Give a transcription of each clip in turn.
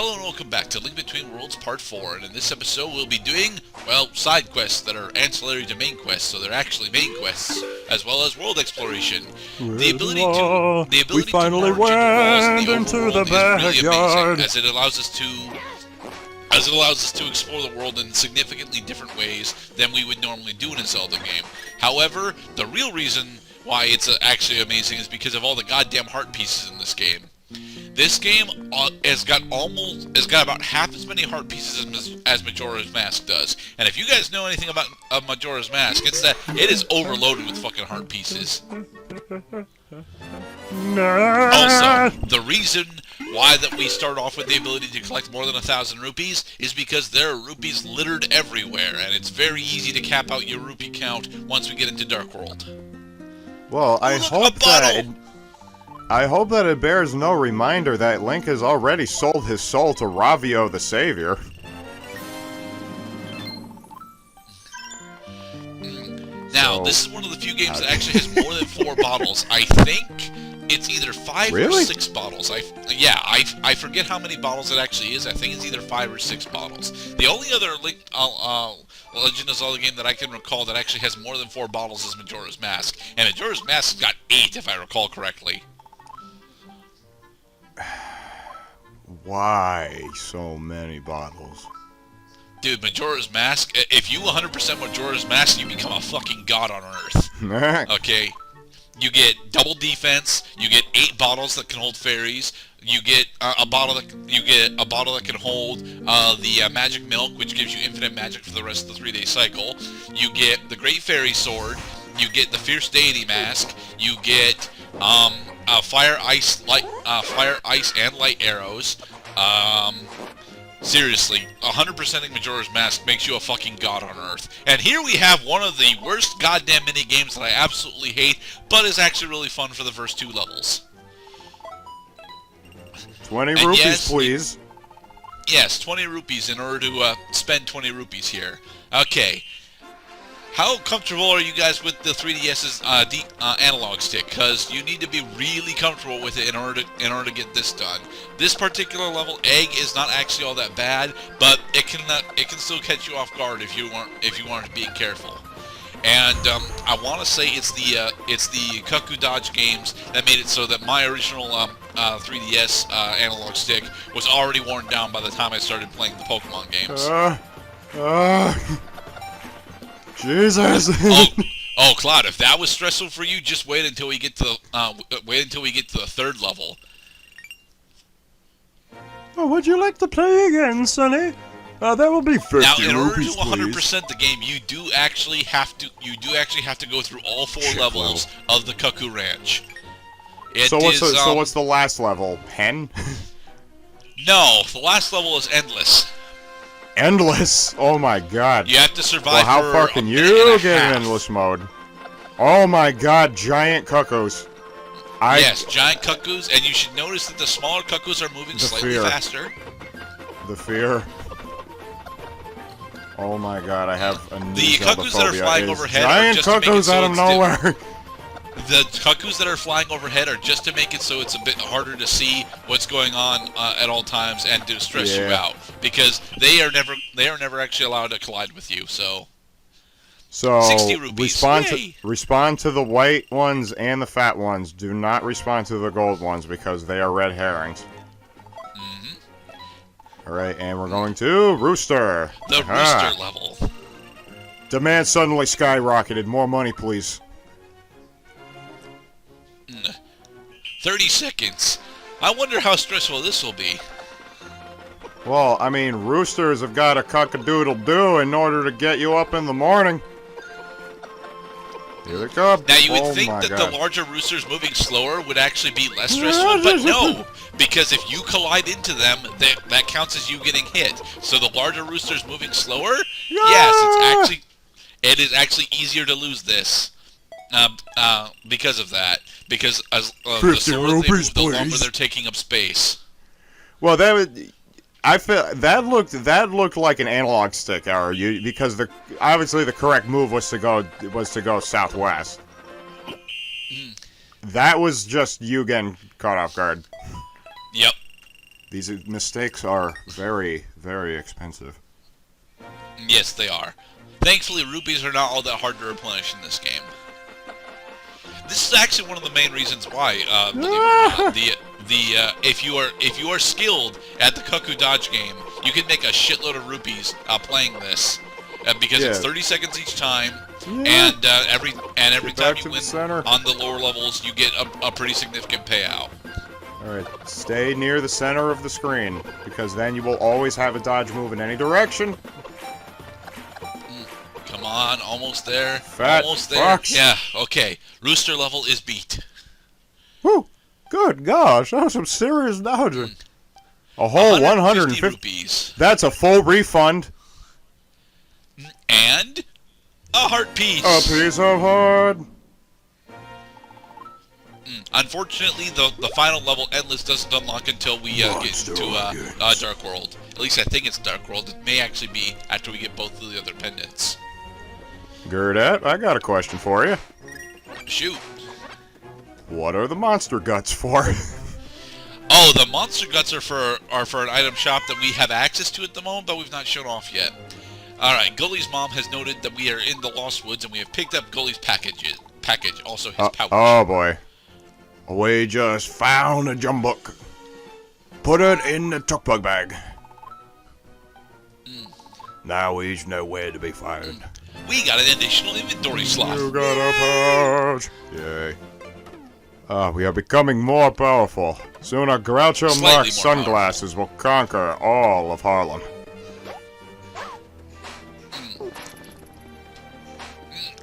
Hello and welcome back to Link Between Worlds Part 4, and in this episode we'll be doing, well, side quests that are ancillary to main quests, so they're actually main quests, as well as world exploration. The ability to finally merge went into the overworld is really backyard. amazing, as it allows us to explore the world in significantly different ways than we would normally do in a Zelda game. However, the real reason why it's actually amazing is because of all the goddamn heart pieces in this game. This game has got about half as many heart pieces as Majora's Mask does. And if you guys know anything about Majora's Mask, it's that it is overloaded with fucking heart pieces. Also, the reason why that we start off with the ability to collect more than 1,000 rupees is because there are rupees littered everywhere, and it's very easy to cap out your rupee count once we get into Dark World. Well, I hope that it bears no reminder that Link has already sold his soul to Ravio the Savior. Now, this is one of the few games that actually has more than 4 bottles. I think it's either 5 or 6 bottles. I forget how many bottles it actually is. I think it's either 5 or 6 bottles. The only other Legend of Zelda game that I can recall that actually has more than 4 bottles is Majora's Mask. And Majora's Mask got 8, if I recall correctly. Why so many bottles? Dude, Majora's Mask, if you 100% Majora's Mask, you become a fucking god on Earth. Okay? You get double defense, you get 8 bottles that can hold fairies, you get a bottle that can hold the magic milk, which gives you infinite magic for the rest of the 3-day cycle. You get the Great Fairy Sword, you get the Fierce Deity Mask, you get fire, ice, and light arrows. Seriously, 100%ing Majora's Mask makes you a fucking god on Earth. And here we have one of the worst goddamn mini-games that I absolutely hate, but is actually really fun for the first 2 levels. 20 rupees, please. Yes, 20 rupees in order to spend 20 rupees here. Okay. How comfortable are you guys with the 3DS's analog stick? Because you need to be really comfortable with it in order to get this done. This particular level, Egg, is not actually all that bad, but it can still catch you off guard if you aren't being careful. And I want to say it's the Cucoo Dodge games that made it so that my original 3DS analog stick was already worn down by the time I started playing the Pokemon games. Jesus! Oh, Cloud! If that was stressful for you, just wait until we get to the 3rd level. Oh, would you like to play again, Sonny? That will be 50 now, in order to rupees, 100% the game, you do actually have to go through all 4 levels of the Cucoo Ranch. So what's the last level? Pen? No, the last level is endless. Endless? Oh my god. You have to survive. Well, how far can you get in endless mode? Oh my god, giant cuckoos. Yes, giant cuckoos, and you should notice that the smaller cuckoos are moving slightly faster. The fear. Oh my god, I have a new The cuckoos that are flying overhead giant are just cuckoos out of nowhere. The cuckoos that are flying overhead are just to make it so it's a bit harder to see what's going on at all times and to stress you out, because they are never actually allowed to collide with you. So 60 rupees. Respond to the white ones and the fat ones. Do not respond to the gold ones because they are red herrings. All right, and we're going to Rooster. The Rooster level. Demand suddenly skyrocketed. More money, please. 30 seconds. I wonder how stressful this will be. Well, I mean, roosters have got a cock-a-doodle-doo in order to get you up in the morning. Here they come. Now, you would think that the larger roosters moving slower would actually be less stressful, but no. Because if you collide into them, that counts as you getting hit. So the larger roosters moving slower, yes, it is actually easier to lose this. Because of that. Because the slower they move, the longer they're taking up space. Well, I feel that looked like an analog stick error. Because obviously the correct move was to go southwest. That was just you getting caught off guard. Yep. These mistakes are very, very expensive. Yes, they are. Thankfully, rupees are not all that hard to replenish in this game. This is actually one of the main reasons why, believe it or not, if you are skilled at the Cucoo dodge game, you can make a shitload of rupees playing this, because it's 30 seconds each time, and every time you win on the lower levels, you get a pretty significant payout. Alright, stay near the center of the screen, because then you will always have a dodge move in any direction. Come on, almost there. Fat almost there. fox. Yeah, okay. Rooster level is beat. Whew! Good gosh, that was some serious dodging. A whole 150 rupees. That's a full refund. And a heart piece. A piece of heart. Unfortunately, the final level, Endless, doesn't unlock until we get into Dark World. At least I think it's Dark World. It may actually be after we get both of the other pendants. Gurdette, I got a question for you. Shoot. What are the monster guts for? Oh, the monster guts are for an item shop that we have access to at the moment, but we've not shown off yet. Alright, Gully's mom has noted that we are in the Lost Woods, and we have picked up Gully's package, also his pouch. Oh boy. We just found a jumbook. Put it in the tuck bag. Now he's nowhere to be found. We got an additional inventory slot. You got a pouch. Yay. We are becoming more powerful. Soon our Groucho Marx sunglasses will conquer all of Harlem.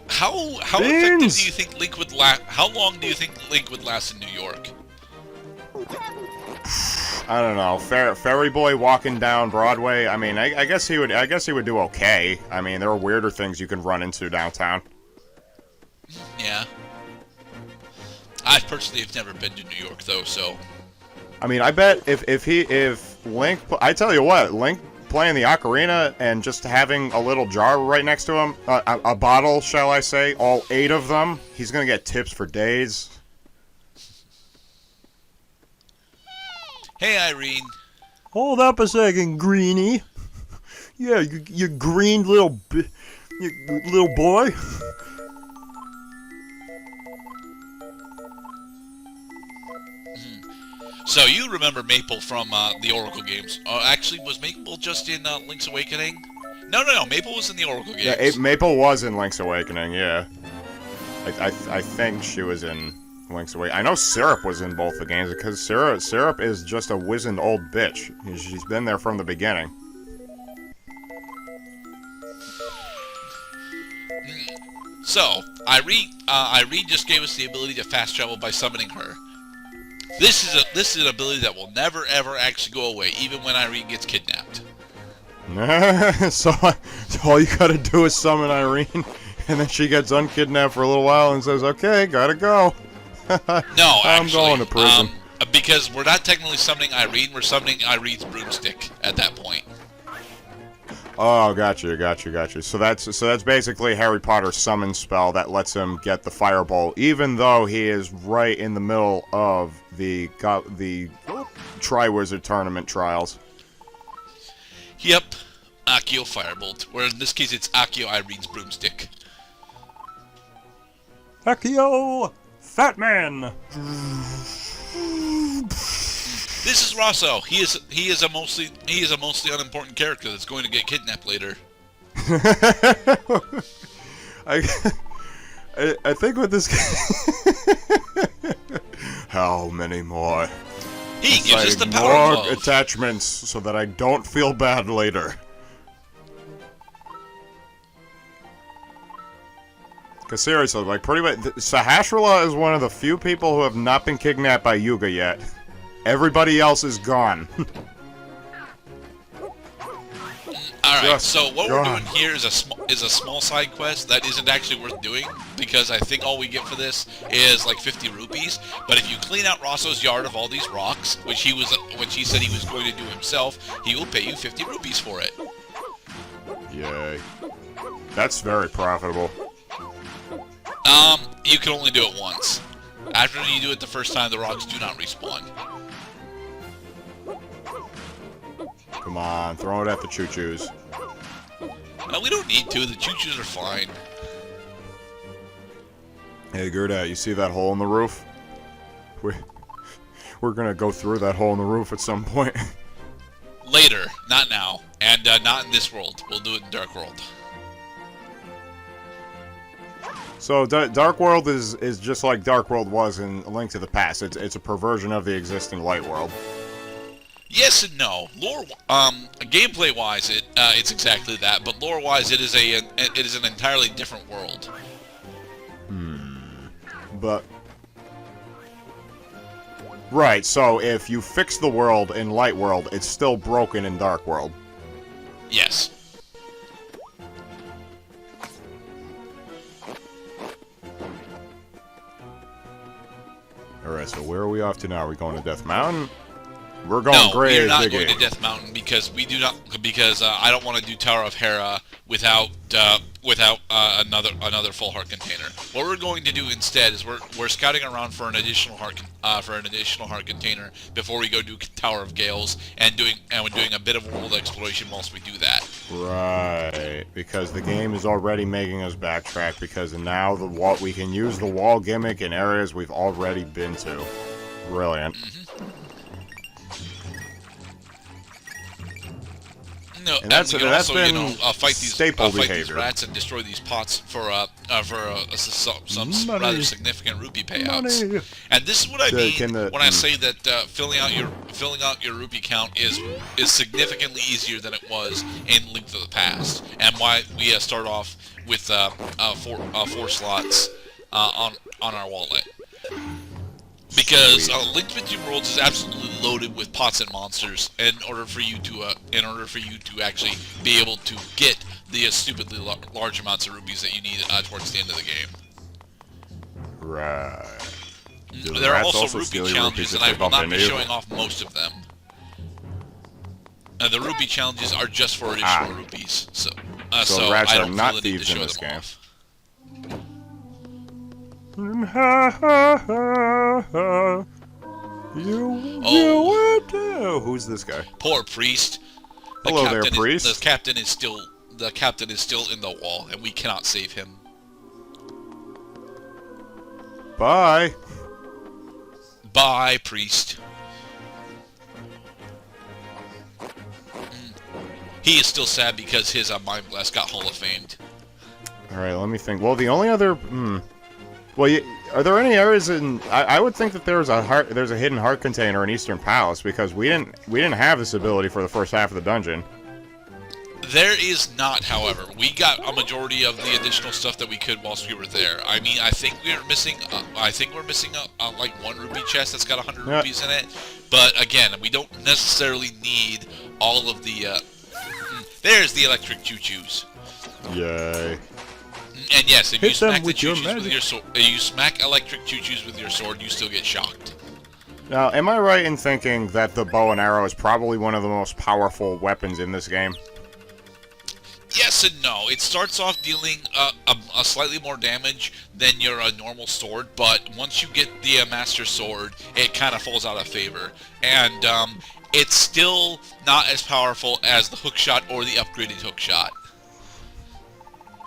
How effective do you think Link would last? How long do you think Link would last in New York? I don't know. Ferry Boy walking down Broadway. I mean, I guess he would. I guess he would do okay. I mean, there are weirder things you can run into downtown. Yeah. I personally have never been to New York though, so. I mean, I bet if Link, I tell you what, Link playing the ocarina and just having a little jar right next to him, a bottle, shall I say, all 8 of them, he's gonna get tips for days. Hey, Irene. Hold up a second, Greenie. Yeah, you green little boy. So you remember Maple from the Oracle games? Actually, was Maple just in Link's Awakening? No. Maple was in the Oracle games. Yeah, Maple was in Link's Awakening. Yeah, I think she was in Link's Awakening. I know Syrup was in both the games because Syrup is just a wizened old bitch. She's been there from the beginning. So Irene just gave us the ability to fast travel by summoning her. This is an ability that will never ever actually go away, even when Irene gets kidnapped. So all you gotta do is summon Irene, and then she gets unkidnapped for a little while and says, "Okay, gotta go." No, I'm going to prison. Because we're not technically summoning Irene, we're summoning Irene's broomstick at that point. Oh, gotcha. So that's basically Harry Potter's summon spell that lets him get the fireball, even though he is right in the middle of the Triwizard Tournament trials. Yep, Accio Firebolt, where in this case it's Accio Irene's broomstick. Accio Fat Man. This is Rosso. He is a mostly unimportant character that's going to get kidnapped later. I think with this how many more? He gives us the power more attachments so that I don't feel bad later. Because seriously, like pretty much, Sahasrahla is one of the few people who have not been kidnapped by Yuga yet. Everybody else is gone. Alright, so what we're doing here is a small side quest that isn't actually worth doing, because I think all we get for this is like 50 rupees. But if you clean out Rosso's yard of all these rocks, which he said he was going to do himself, he will pay you 50 rupees for it. Yay. That's very profitable. You can only do it once. After you do it the first time, the rocks do not respawn. Come on, throw it at the choo-choos. No, we don't need to. The choo-choos are fine. Hey, Gerda, you see that hole in the roof? We're gonna go through that hole in the roof at some point. Later, not now, and not in this world. We'll do it in Dark World. So, Dark World is just like Dark World was in A Link to the Past. It's a perversion of the existing Light World. Yes and no. Lore, gameplay-wise, it's exactly that. But lore-wise, it is an entirely different world. But right, so if you fix the world in Light World, it's still broken in Dark World. Yes. Alright, so where are we off to now? Are we going to Death Mountain? We're going No, we're not Diggy. going to Death Mountain because we do not. Because I don't want to do Tower of Hera without another full heart container. What we're going to do instead is we're scouting around for an additional heart container before we go do Tower of Gales and we're doing a bit of world exploration whilst we do that. Right, because the game is already making us backtrack because now we can use the wall gimmick in areas we've already been to. Brilliant. No, and that's, we can that's also, been fight these rats and destroy these pots for some rather significant rupee payouts. Money. And this is what I mean when I say that filling out your rupee count is significantly easier than it was in Link to the Past, and why we start off with 4 slots on our wallet. Because Link Between Worlds is absolutely loaded with pots and monsters in order for you to actually be able to get the stupidly large amounts of rupees that you need towards the end of the game. Right. There are also rupee challenges, and I will not be showing off most of them. The rupee challenges are just for additional rupees, so rats I are don't not feel the need to thieves in show this them game. off. Who's this guy? Poor priest. Hello there, priest. The captain is still in the wall, and we cannot save him. Bye. Bye, priest. He is still sad because his Mind Blast got Hall of Famed. Alright, let me think. Well, the only other... Well, are there any areas in... I would think that there's a hidden heart container in Eastern Palace, because we didn't have this ability for the first half of the dungeon. There is not, however. We got a majority of the additional stuff that we could whilst we were there. I mean, I think we're missing like 1 rupee chest that's got 100 rupees in it. But again, we don't necessarily need all of the... There's the electric choo-choos. Yay. And yes, if you smack the choo-choos with your sword, you smack electric choo-choos with your sword, you still get shocked. Now, am I right in thinking that the bow and arrow is probably one of the most powerful weapons in this game? Yes and no. It starts off dealing a slightly more damage than your normal sword, but once you get the Master Sword, it kind of falls out of favor. And it's still not as powerful as the hookshot or the upgraded hookshot.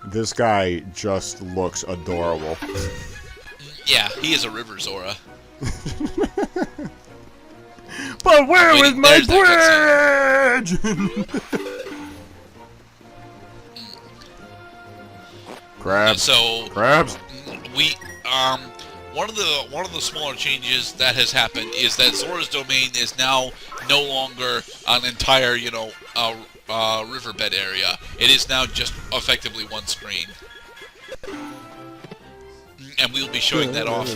This guy just looks adorable. Yeah, he is a River Zora. But where is my bridge? Crabs. Crabs. We one of the smaller changes that has happened is that Zora's Domain is now no longer an entire riverbed area. It is now just effectively one screen, and we'll be showing that off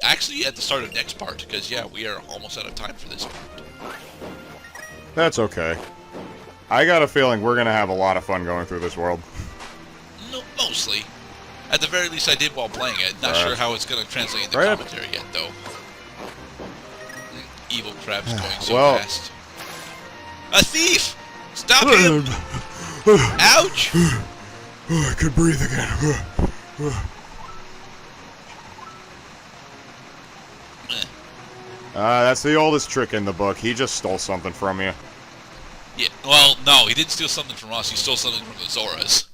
actually at the start of next part, because yeah, we are almost out of time for this part. That's okay. I got a feeling we're gonna have a lot of fun going through this world. No, mostly. At the very least, I did while playing it. Not sure how it's going to translate into commentary yet, though. Evil crab's going so fast. A thief! Stop him! Ouch! I could breathe again. That's the oldest trick in the book. He just stole something from you. Yeah, well, no, he didn't steal something from us. He stole something from the Zoras.